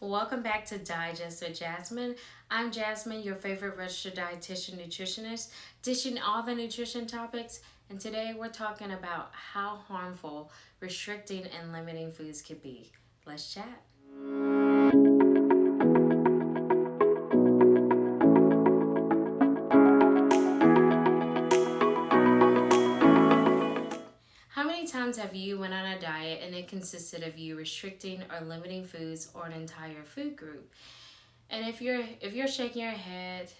Welcome back to Digest with Jasmine. I'm Jasmine, your favorite registered dietitian nutritionist, dishing all the nutrition topics. And today we're talking about how harmful restricting and limiting foods can be. Let's chat. How many times have you went on a diet and it consisted of you restricting or limiting foods or an entire food group? And if you're shaking your head,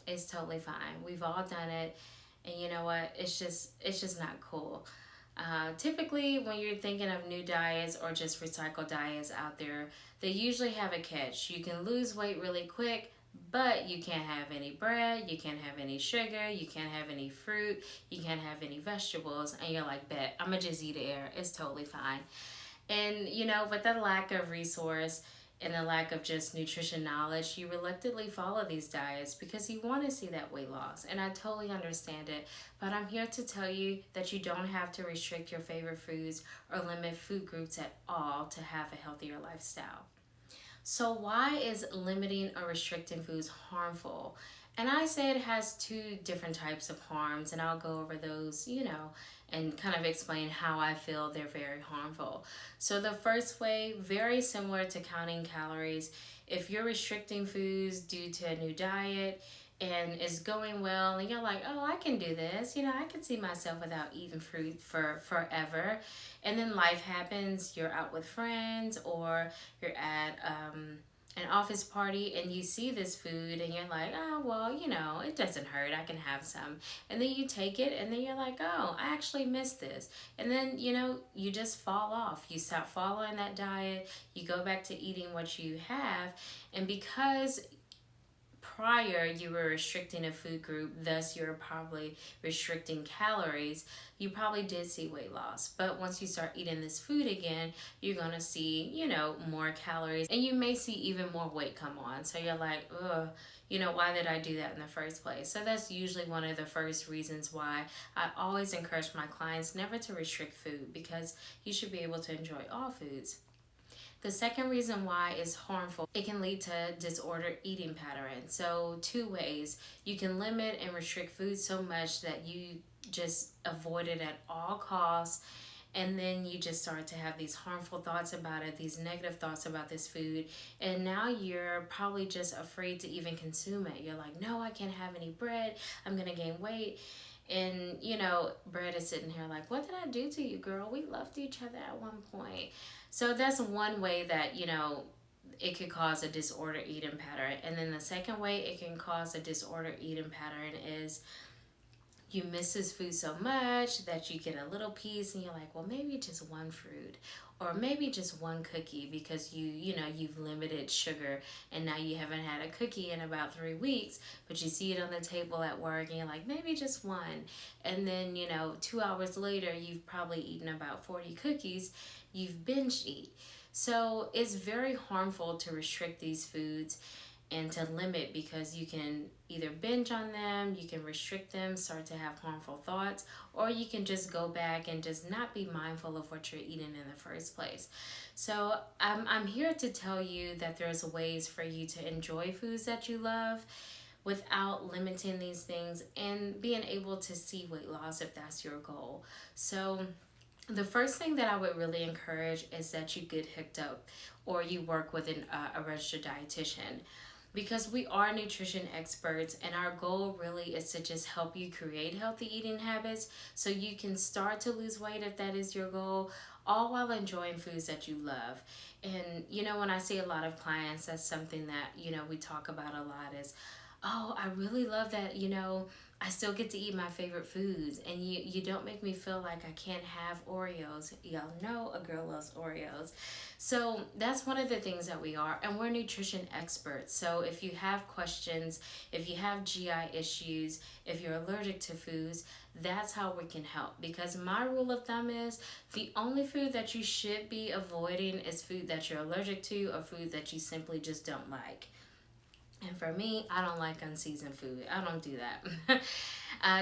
it's totally fine. We've all done it, and you know what? It's just not cool. Typically, when you're thinking of new diets or just recycled diets out there, they usually have a catch. You can lose weight really quick, but you can't have any bread, you can't have any sugar, you can't have any fruit, you can't have any vegetables, and you're like, bet, I'm gonna just eat air. It's totally fine. And with the lack of resource and the lack of just nutrition knowledge, you reluctantly follow these diets because you want to see that weight loss. And I totally understand it. But I'm here to tell you that you don't have to restrict your favorite foods or limit food groups at all to have a healthier lifestyle. So, why is limiting or restricting foods harmful? And I say it has two different types of harms, and I'll go over those, and kind of explain how I feel they're very harmful. So, the first way, very similar to counting calories, if you're restricting foods due to a new diet, and it's going well and you're like, oh, I can do this, I can see myself without eating fruit for forever, and then life happens, you're out with friends or you're at an office party and you see this food and you're like, oh, well, it doesn't hurt, I can have some, and then you take it and then you're like, oh, I actually missed this, and then you just fall off, you stop following that diet, you go back to eating what you have, and because prior you were restricting a food group, thus you're probably restricting calories, you probably did see weight loss. But once you start eating this food again, you're gonna see, more calories, and you may see even more weight come on. So you're like, ugh, why did I do that in the first place? So that's usually one of the first reasons why I always encourage my clients never to restrict food, because you should be able to enjoy all foods. The second reason why it's harmful, it can lead to disordered eating patterns. So, two ways. You can limit and restrict food so much that you just avoid it at all costs, and then you just start to have these harmful thoughts about it, these negative thoughts about this food, and now you're probably just afraid to even consume it. You're like, no, I can't have any bread, I'm gonna gain weight. And bread is sitting here like, what did I do to you, girl? We loved each other at one point. So that's one way that it could cause a disordered eating pattern. And then the second way it can cause a disordered eating pattern is you miss this food so much that you get a little piece and you're like, well, maybe just one fruit or maybe just one cookie, because you've limited sugar and now you haven't had a cookie in about 3 weeks, but you see it on the table at work and you're like, maybe just one. And then 2 hours later you've probably eaten about 40 cookies. You've binge eat. So it's very harmful to restrict these foods and to limit, because you can either binge on them, you can restrict them, start to have harmful thoughts, or you can just go back and just not be mindful of what you're eating in the first place. So I'm here to tell you that there's ways for you to enjoy foods that you love without limiting these things and being able to see weight loss if that's your goal. So the first thing that I would really encourage is that you get hooked up or you work with a registered dietitian, because we are nutrition experts and our goal really is to just help you create healthy eating habits so you can start to lose weight if that is your goal, all while enjoying foods that you love. And when I see a lot of clients, that's something that we talk about a lot is, oh, I really love that, I still get to eat my favorite foods, and you don't make me feel like I can't have Oreos. Y'all know a girl loves Oreos. So that's one of the things that we are, and we're nutrition experts. So if you have questions, if you have GI issues, if you're allergic to foods, that's how we can help. Because my rule of thumb is the only food that you should be avoiding is food that you're allergic to or food that you simply just don't like. And for me, I don't like unseasoned food. I don't do that.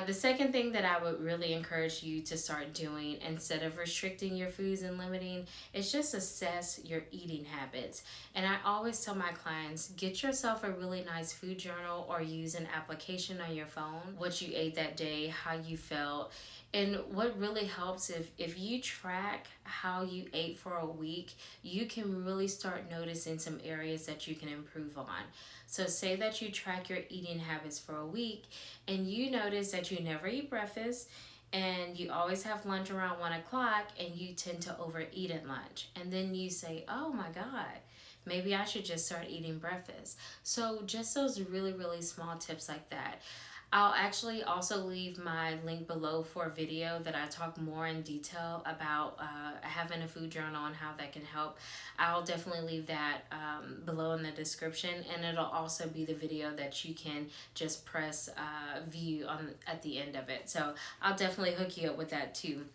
The second thing that I would really encourage you to start doing instead of restricting your foods and limiting is just assess your eating habits. And I always tell my clients, get yourself a really nice food journal or use an application on your phone, what you ate that day, how you felt. And what really helps, if you track how you ate for a week, you can really start noticing some areas that you can improve on. So say that you track your eating habits for a week and you notice that you never eat breakfast and you always have lunch around 1 o'clock and you tend to overeat at lunch. And then you say, oh my God, maybe I should just start eating breakfast. So just those really, really small tips like that. I'll actually also leave my link below for a video that I talk more in detail about having a food journal and how that can help. I'll definitely leave that below in the description, and it'll also be the video that you can just press view on at the end of it. So I'll definitely hook you up with that too.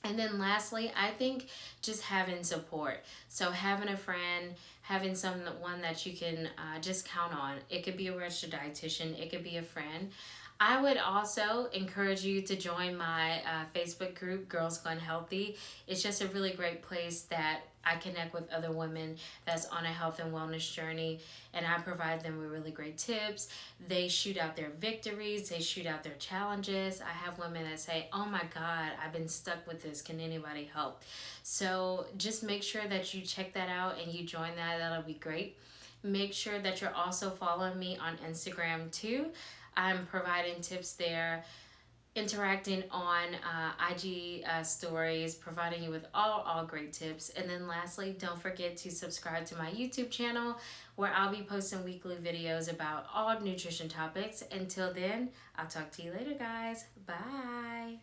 And then lastly, I think just having support. So having a friend, having someone that you can just count on. It could be a registered dietitian, it could be a friend. I would also encourage you to join my Facebook group, Girls Gone Healthy. It's just a really great place that I connect with other women that's on a health and wellness journey, and I provide them with really great tips. They shoot out their victories, they shoot out their challenges. I have women that say, oh my God, I've been stuck with this. Can anybody help? So just make sure that you check that out and you join that. That'll be great. Make sure that you're also following me on Instagram too. I'm providing tips there, interacting on IG stories, providing you with all great tips. And then lastly, don't forget to subscribe to my YouTube channel where I'll be posting weekly videos about all nutrition topics. Until then, I'll talk to you later, guys. Bye.